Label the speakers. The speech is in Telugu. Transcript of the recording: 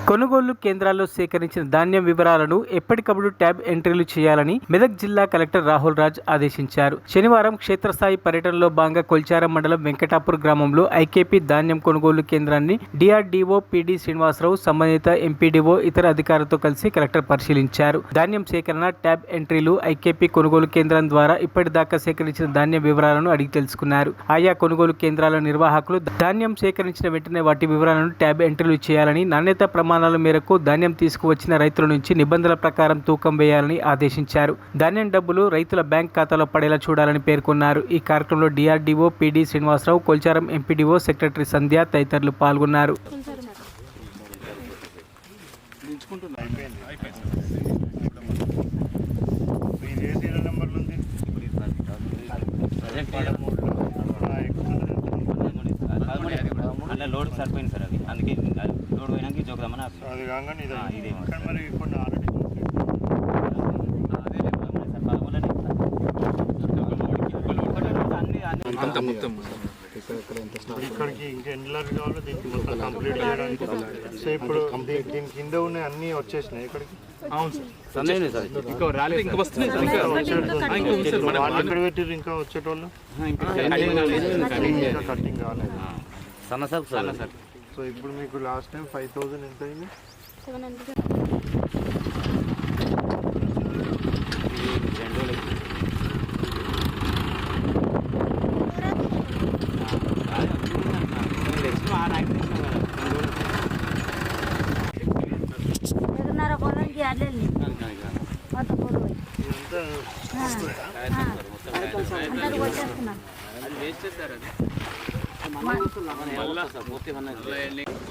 Speaker 1: కొనుగోలు కేంద్రాల్లో సేకరించిన ధాన్యం వివరాలను ఎప్పటికప్పుడు ట్యాబ్ ఎంట్రీలు చేయాలని మెదక్ జిల్లా కలెక్టర్ రాహుల్ రాజ్ ఆదేశించారు. శనివారం క్షేత్రస్థాయి పర్యటనలో భాగంగా కొల్చారం మండలం వెంకటాపూర్ గ్రామంలో ఐకేపీ ధాన్యం కొనుగోలు కేంద్రాన్ని డిఆర్డీఓ పిడి శ్రీనివాసరావు, సంబంధిత ఎంపీడీఓ, ఇతర అధికారులతో కలిసి కలెక్టర్ పరిశీలించారు. ధాన్యం సేకరణ, ట్యాబ్ ఎంట్రీలు, ఐకేపీ కొనుగోలు కేంద్రం ద్వారా ఇప్పటిదాకా సేకరించిన ధాన్యం వివరాలను అడిగి తెలుసుకున్నారు. ఆయా కొనుగోలు కేంద్రాల నిర్వాహకులు ధాన్యం సేకరించిన వెంటనే వాటి వివరాలను ట్యాబ్ ఎంట్రీలు చేయాలని, నాణ్యత ప్రమాణాల మేరకు ధాన్యం తీసుకువచ్చిన రైతుల నుంచి నిబంధనల ప్రకారం తూకం వేయాలని ఆదేశించారు. ధాన్యం డబ్బులు రైతుల బ్యాంక్ ఖాతాలో పడేలా చూడాలని పేర్కొన్నారు. ఈ కార్యక్రమంలో డిఆర్డీఓ పిడి శ్రీనివాసరావు, కొల్చారం ఎంపీడీఓ సెక్రటరీ సంధ్య తదితరులు పాల్గొన్నారు.
Speaker 2: అలా లోడ్ సరిపోయింది సార్, అది అందుకే లోడ్ పోయినాక చూద్దామని
Speaker 3: అది కాగానే ఇదే మరి కొన్ని ఆల్రెడీ ఇక్కడికి ఇంకా ఎన్ని లారీ కావాలో దీనికి మొత్తం కంప్లీట్ చేయడానికి. సో ఇప్పుడు దీని కింద ఉన్న అన్ని వచ్చేసినాయి ఇక్కడికి.
Speaker 4: అవును సార్,
Speaker 3: వాళ్ళు ఎక్కడ పెట్టారు ఇంకా వచ్చేటోళ్ళు? ఇంకా కటింగ్ కావాలి. సో ఇప్పుడు మీకు లాస్ట్ టైం 5,000 ఎంత అయింది?
Speaker 5: 700.
Speaker 4: అది